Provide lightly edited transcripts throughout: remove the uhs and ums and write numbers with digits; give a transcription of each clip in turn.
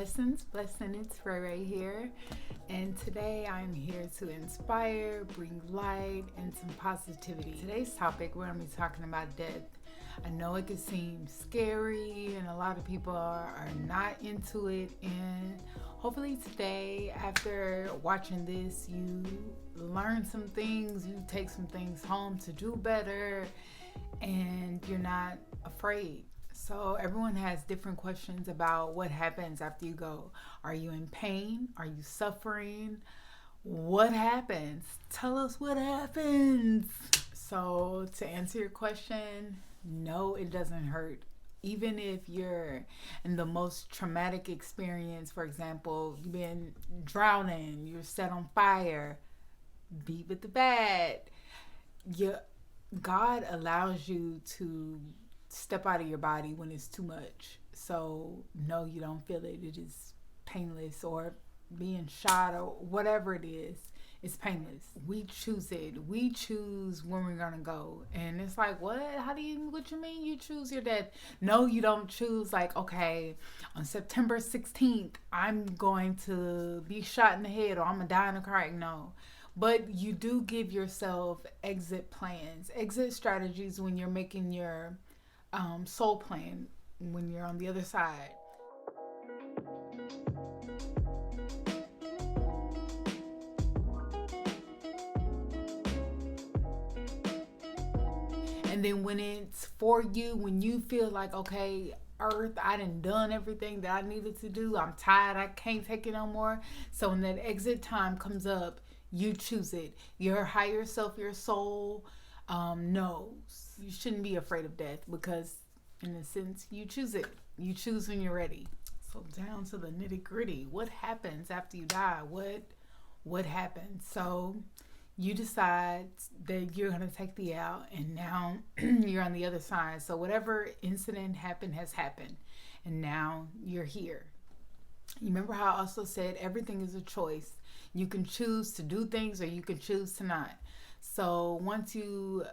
Blessing, it's Raerae here, and today I'm here to inspire, bring light, and some positivity. Today's topic, we're going to be talking about death. I know it can seem scary, and a lot of people are not into it, and hopefully today, after watching this, you learn some things, you take some things home to do better, and you're not afraid. So everyone has different questions about what happens after you go. Are you in pain? Are you suffering? What happens? Tell us what happens. So to answer your question, no, it doesn't hurt. Even if you're in the most traumatic experience, for example, you've been drowning, you're set on fire, beat with the bat, God allows you to step out of your body when it's too much. So no, you don't feel it. It is painless, or being shot or whatever it is, it's painless. We choose it. We choose when we're gonna go. And it's like, what you mean you choose your death? No, you don't choose like, okay, on September 16th I'm going to be shot in the head, or I'm gonna die in a car wreck. No. But you do give yourself exit plans, exit strategies when you're making your soul plan when you're on the other side. And then when it's for you, when you feel like, okay, earth, I done everything that I needed to do, I'm tired, I can't take it no more. So when that exit time comes up, you choose it. Your higher self, your soul, knows. You shouldn't be afraid of death, because in a sense, you choose it. You choose when you're ready. So down to the nitty gritty. What happens after you die? What happens? So you decide that you're going to take the out, and now you're on the other side. So whatever incident happened has happened, and now you're here. You remember how I also said everything is a choice. You can choose to do things, or you can choose to not. So once you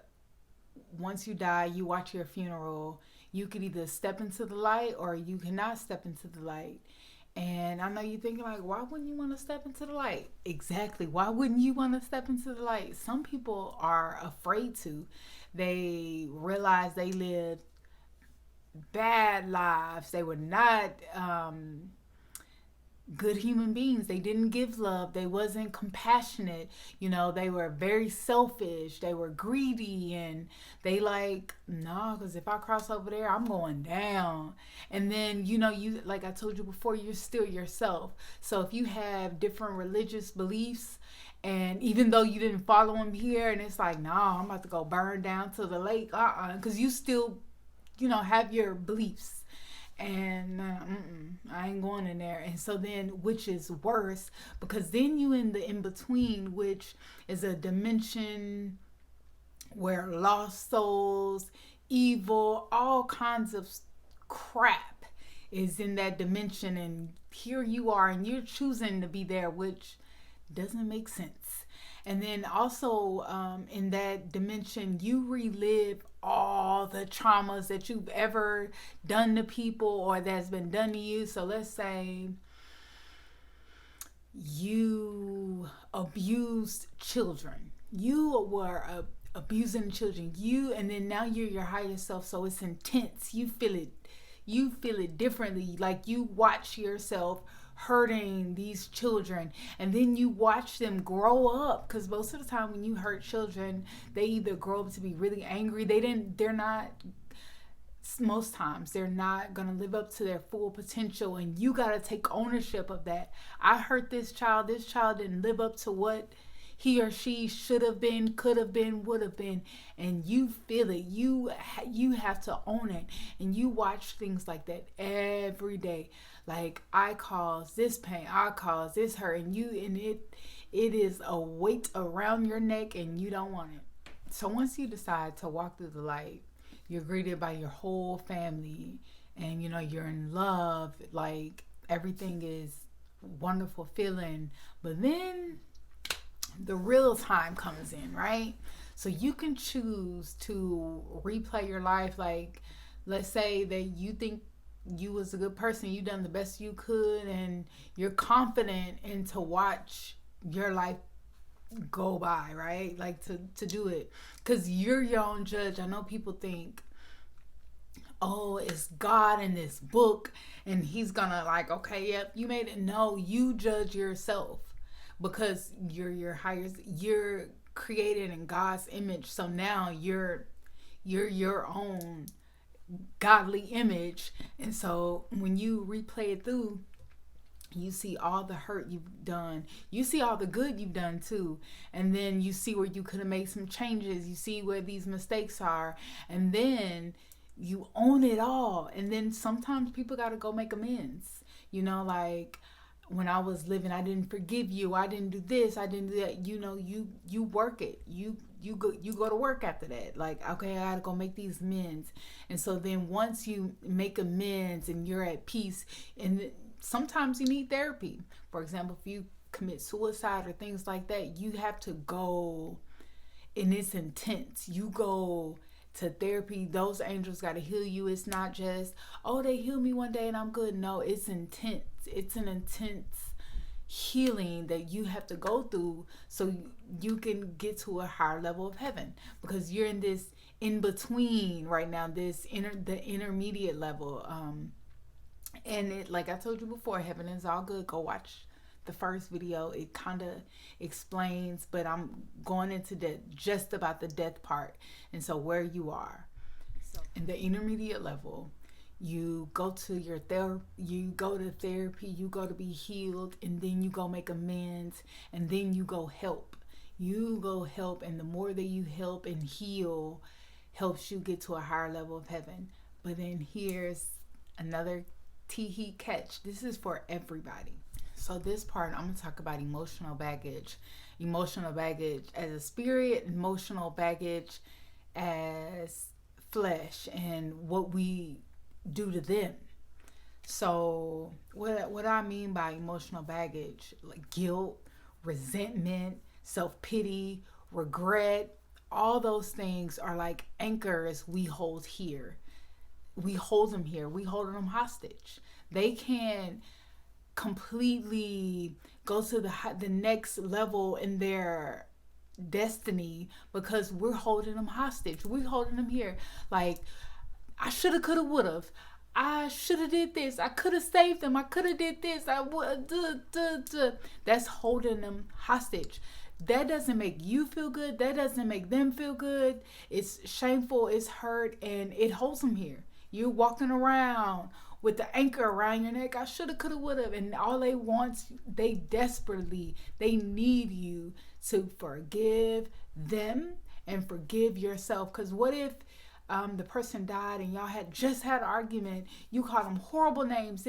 die, you watch your funeral. You could either step into the light, or you cannot step into the light. And I know you're thinking, like, why wouldn't you want to step into the light? Exactly. Why wouldn't you want to step into the light? Some people are afraid to. They realize they lived bad lives. They were not good human beings. They didn't give love. They wasn't compassionate. They were very selfish. They were greedy, and they like, no, because if I cross over there, I'm going down. And then, you, like I told you before, you're still yourself. So if you have different religious beliefs, and even though you didn't follow them here, and it's like, no, I'm about to go burn down to the lake, because you still, have your beliefs. And I ain't going in there. And so then, which is worse, because then you in the in-between, which is a dimension where lost souls, evil, all kinds of crap is in that dimension. And here you are, and you're choosing to be there, which doesn't make sense. And then also in that dimension, you relive all the traumas that you've ever done to people, or that's been done to you. So let's say you abused children. You were abusing children. And then now you're your higher self. So it's intense. You feel it. You feel it differently. Like you watch yourself hurting these children, and then you watch them grow up, because most of the time when you hurt children, they either grow up to be really angry. Most times they're not gonna live up to their full potential, and you gotta take ownership of that. I hurt this child didn't live up to what he or she should have been, could have been, would have been, and you feel it. You have to own it, and you watch things like that every day. Like, I cause this pain, I cause this hurt, and it is a weight around your neck, and you don't want it. So once you decide to walk through the light, you're greeted by your whole family, and you're in love. Like, everything is wonderful feeling, but then the real time comes in, right? So you can choose to replay your life. Like, let's say that you think you was a good person, you done the best you could, and you're confident and to watch your life go by, right? Like to do it because you're your own judge. I know people think, oh, it's God in this book and he's gonna like, okay, yep, you made it. No, you judge yourself because you're created in God's image. So now you're your own godly image. And so when you replay it through, you see all the hurt you've done, you see all the good you've done too, and then you see where you could have made some changes, you see where these mistakes are, and then you own it all. And then sometimes people got to go make amends, like when I was living, I didn't forgive you, I didn't do this, I didn't do that. You work it, you go to work after that, like, okay, I gotta go make these amends. And so then once you make amends and you're at peace, and sometimes you need therapy. For example, if you commit suicide or things like that, you have to go, and it's intense. You go to therapy. Those angels got to heal you. It's not just, oh, they heal me one day and I'm good. No, it's intense. It's an intense healing that you have to go through so you can get to a higher level of heaven, because you're in this in between right now, the intermediate level. And it, like I told you before, heaven is all good. Go watch the first video. It kind of explains, but I'm going into just about the death part. And so where you are. So in the intermediate level, you go to your you go to therapy, you go to be healed, and then you go make amends, and then you go help. You go help, and the more that you help and heal helps you get to a higher level of heaven. But then here's another T catch. This is for everybody. So this part, I'm going to talk about emotional baggage. Emotional baggage as a spirit, emotional baggage as flesh, and what we do to them. So what I mean by emotional baggage, like guilt, resentment, self-pity, regret, all those things are like anchors we hold here. We hold them here. We hold them hostage. They can completely go to the next level in their destiny because we're holding them hostage. We're holding them here. Like, I shoulda, coulda, woulda. I shoulda did this. I coulda saved them. I coulda did this. I would. That's holding them hostage. That doesn't make you feel good. That doesn't make them feel good. It's shameful. It's hurt, and it holds them here. You're walking around with the anchor around your neck. I shoulda, coulda, woulda. And all they want, they need you to forgive them and forgive yourself. Because what if the person died and y'all had just had an argument, you call them horrible names,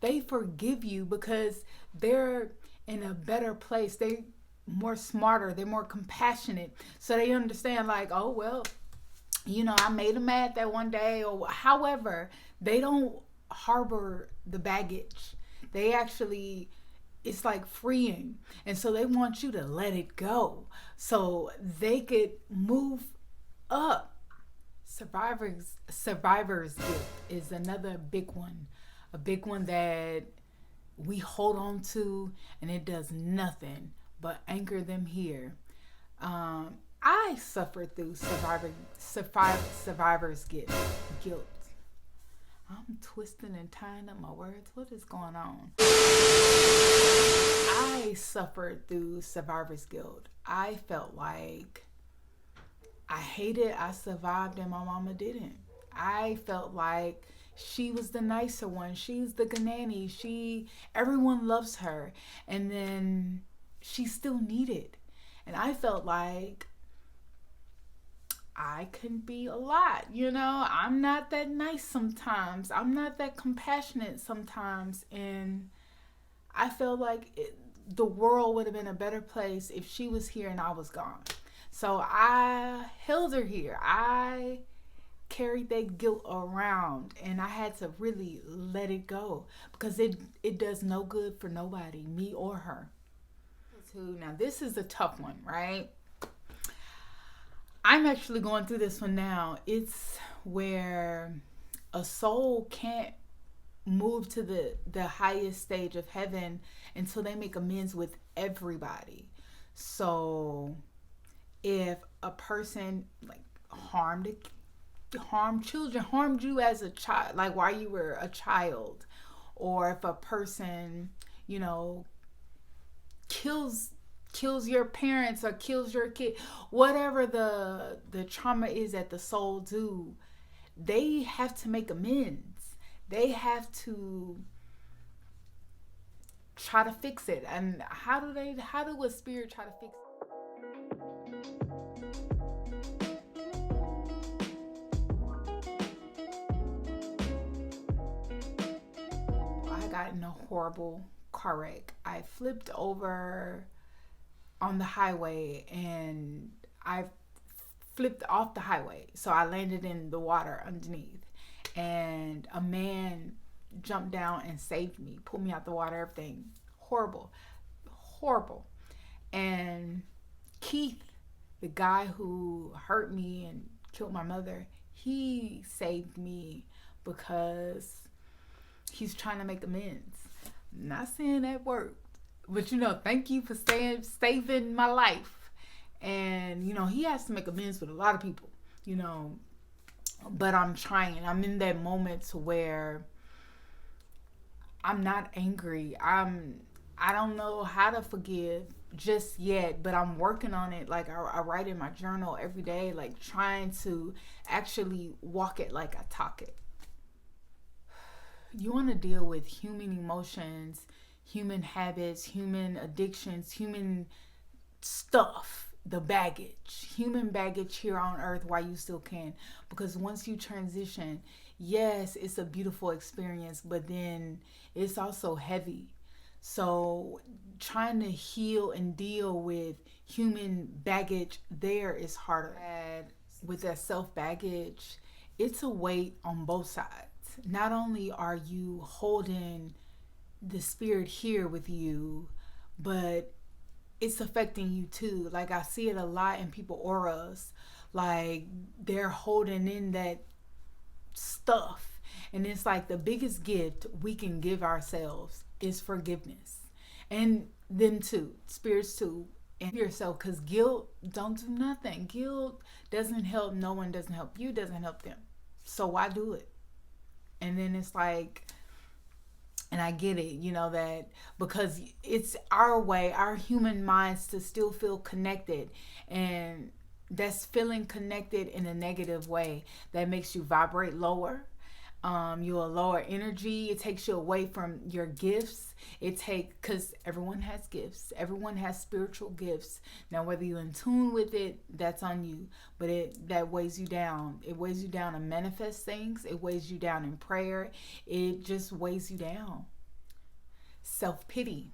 they forgive you because they're in a better place. They more smarter, they're more compassionate. So they understand, like, oh, well, I made them mad that one day, or however. They don't harbor the baggage. They actually, it's like freeing. And so they want you to let it go so they could move up. Survivor's guilt is another big one. A big one that we hold on to, and it does nothing but anchor them here. I suffered through survivor's guilt. I'm twisting and tying up my words. What is going on? I suffered through survivor's guilt. I felt like I hated I survived and my mama didn't. I felt like she was the nicer one. She's the nanny. Everyone loves her. And then she's still needed. And I felt like I can be a lot, I'm not that nice sometimes. I'm not that compassionate sometimes. And I felt like the world would have been a better place if she was here and I was gone. So I held her here. I carried that guilt around, and I had to really let it go because it does no good for nobody, me or her. Now, this is a tough one, right? I'm actually going through this one now. It's where a soul can't move to the highest stage of heaven until they make amends with everybody. So if a person like harmed children, harmed you as a child, like while you were a child, or if a person, you know, kills your parents or kills your kid, whatever the trauma is that the soul do, they have to make amends. They have to try to fix it. And how do a spirit try to fix it? I got in a horrible car wreck. I flipped over on the highway and I flipped off the highway. So I landed in the water underneath. And a man jumped down and saved me, pulled me out the water, everything. Horrible. Horrible. And Keith, the guy who hurt me and killed my mother, he saved me because he's trying to make amends. I'm not saying that worked, but thank you for saving my life. And he has to make amends with a lot of people, but I'm trying. I'm in that moment to where I'm not angry. I don't know how to forgive just yet, but I'm working on it. Like I write in my journal every day, like trying to actually walk it like I talk it. You want to deal with human emotions, human habits, human addictions, human stuff, the baggage, human baggage here on earth while you still can. Because once you transition, yes, it's a beautiful experience, but then it's also heavy. So trying to heal and deal with human baggage there is harder. And with that self baggage, it's a weight on both sides. Not only are you holding the spirit here with you, but it's affecting you too. Like I see it a lot in people auras, like they're holding in that stuff. And it's like the biggest gift we can give ourselves is forgiveness. And them too, spirits too, and yourself, because guilt don't do nothing. Guilt doesn't help. No one doesn't help you, doesn't help them. So why do it? And then it's like, and I get it, that because it's our way, our human minds to still feel connected. And that's feeling connected in a negative way that makes you vibrate lower. You're a lower energy. It takes you away from your gifts. Because everyone has gifts. Everyone has spiritual gifts. Now, whether you're in tune with it, that's on you. But that weighs you down. It weighs you down to manifest things. It weighs you down in prayer. It just weighs you down. Self-pity.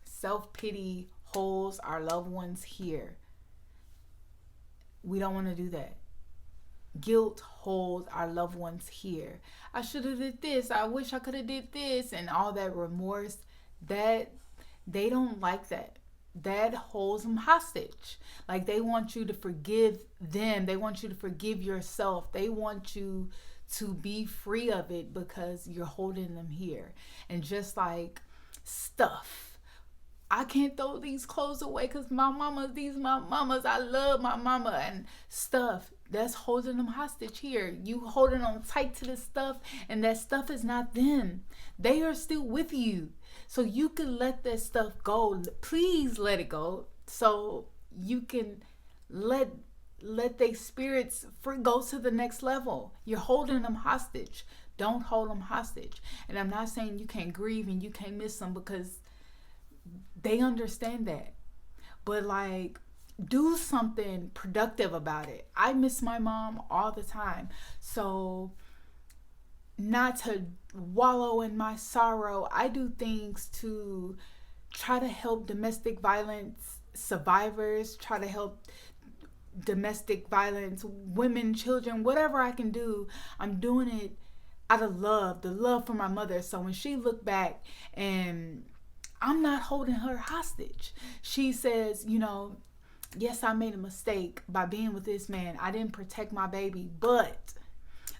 Self-pity holds our loved ones here. We don't want to do that. Guilt holds our loved ones here. I should have did this. I wish I could have did this. And all that remorse, that they don't like that. That holds them hostage. Like they want you to forgive them. They want you to forgive yourself. They want you to be free of it because you're holding them here. And just like stuff, I can't throw these clothes away because my mamas, I love my mama, and stuff that's holding them hostage here. You holding on tight to this stuff, and that stuff is not them. They are still with you. So you can let that stuff go. Please let it go. So you can let their spirits go to the next level. You're holding them hostage. Don't hold them hostage. And I'm not saying you can't grieve and you can't miss them, because they understand that. But like, do something productive about it. I miss my mom all the time. So not to wallow in my sorrow, I do things to try to help domestic violence survivors, try to help domestic violence women, children, whatever I can do. I'm doing it out of love, the love for my mother. So when she looked back, and I'm not holding her hostage. She says, yes, I made a mistake by being with this man. I didn't protect my baby, but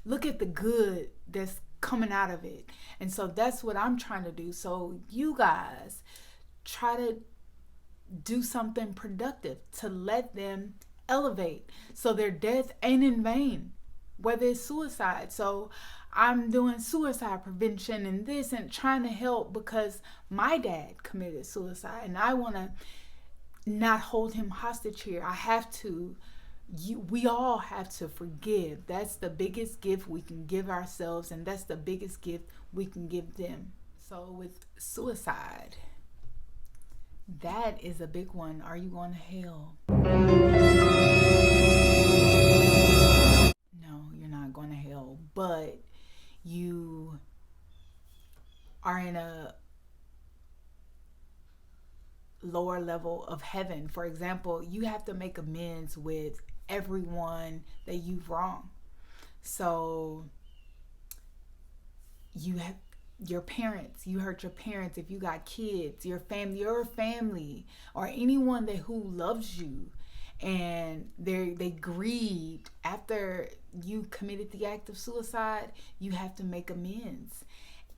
look at the good that's coming out of it. And so that's what I'm trying to do. So you guys try to do something productive to let them elevate so their death ain't in vain, whether it's suicide. So I'm doing suicide prevention and this and trying to help because my dad committed suicide and I want to not hold him hostage here. I have to. We all have to forgive. That's the biggest gift we can give ourselves, and that's the biggest gift we can give them. So with suicide, that is a big one. Are you going to hell? No, you're not going to hell, but you are in a lower level of heaven. For example, you have to make amends with everyone that you've wronged. So you have your parents, you hurt your parents. If you got kids, your family, or anyone that who loves you, and they grieved after you committed the act of suicide, you have to make amends.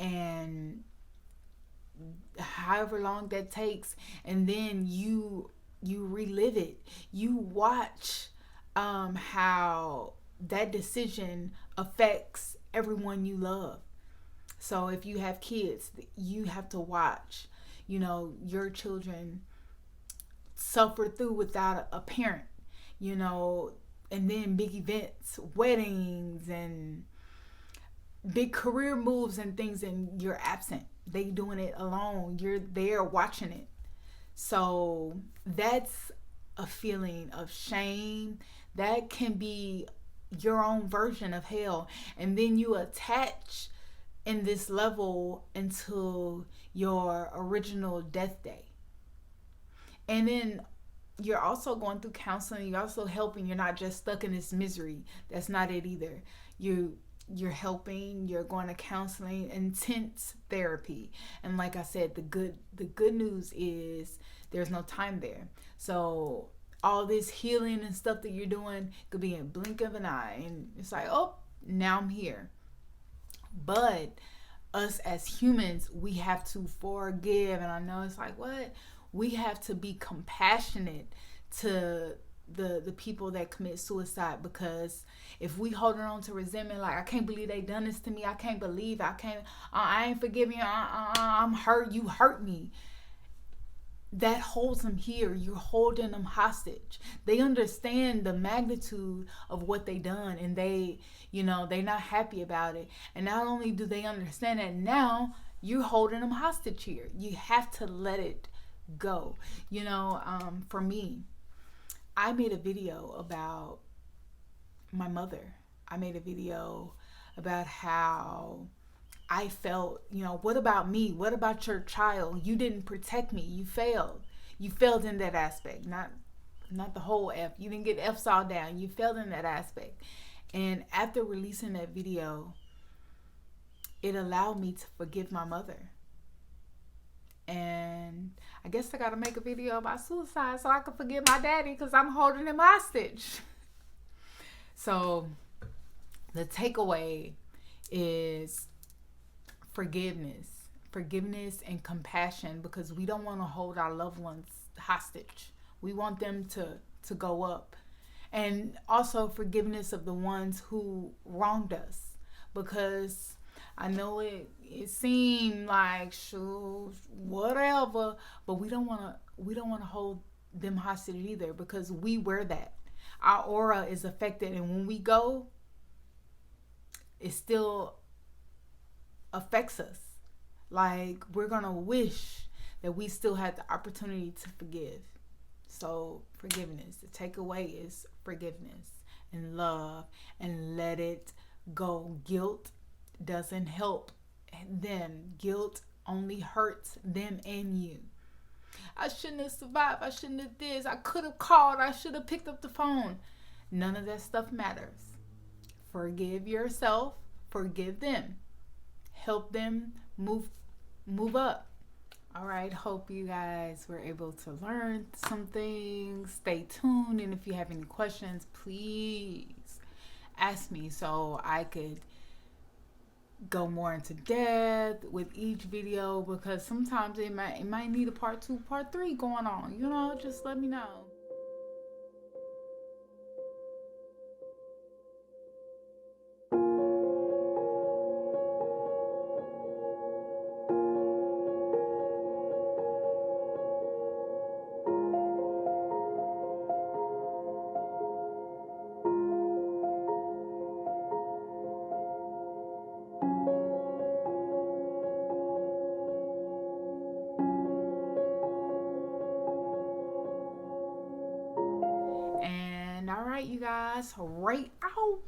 And however long that takes, and then you relive it. You watch how that decision affects everyone you love. So if you have kids, you have to watch, your children suffer through without a parent, and then big events, weddings, and big career moves and things, and you're absent. They doing it alone. You're there watching it. So that's a feeling of shame. That can be your own version of hell. And then you attach in this level until your original death day. And then you're also going through counseling. You're also helping. You're not just stuck in this misery. That's not it either. You're helping, you're going to counseling, intense therapy. And like I said, the good news is there's no time there. So all this healing and stuff that you're doing could be in a blink of an eye, and it's like, oh, now I'm here. But us as humans, we have to forgive. And I know it's like, what? We have to be compassionate to the people that commit suicide, because if we holding on to resentment, like, I can't believe they done this to me, I ain't forgiving you, I'm hurt, you hurt me, that holds them here. You're holding them hostage. They understand the magnitude of what they done, and they not happy about it. And not only do they understand it, now you're holding them hostage here. You have to let it go. For me, I made a video about my mother. I made a video about how I felt, what about me? What about your child? You didn't protect me. You failed. You failed in that aspect. Not the whole F. You didn't get F's all down. You failed in that aspect. And after releasing that video, it allowed me to forgive my mother. And I guess I gotta make a video about suicide so I can forgive my daddy, because I'm holding him hostage. So the takeaway is forgiveness and compassion, because we don't want to hold our loved ones hostage. We want them to go up. And also forgiveness of the ones who wronged us, because I know it seemed like, sure, whatever, but we don't want to hold them hostage either, because we wear that. Our aura is affected, and when we go, it still affects us. Like, we're gonna wish that we still had the opportunity to forgive. So forgiveness, the takeaway is forgiveness and love, and let it go. Guilt doesn't help them. Guilt only hurts them and you. I shouldn't have survived. I shouldn't have this. I could have called. I should have picked up the phone. None of that stuff matters. Forgive yourself. Forgive them. Help them move up. All right. Hope you guys were able to learn some things. Stay tuned. And if you have any questions, please ask me so I could go more into depth with each video, because sometimes it might need a part 2, part 3 going on. Just let me know. And all right, you guys, right out.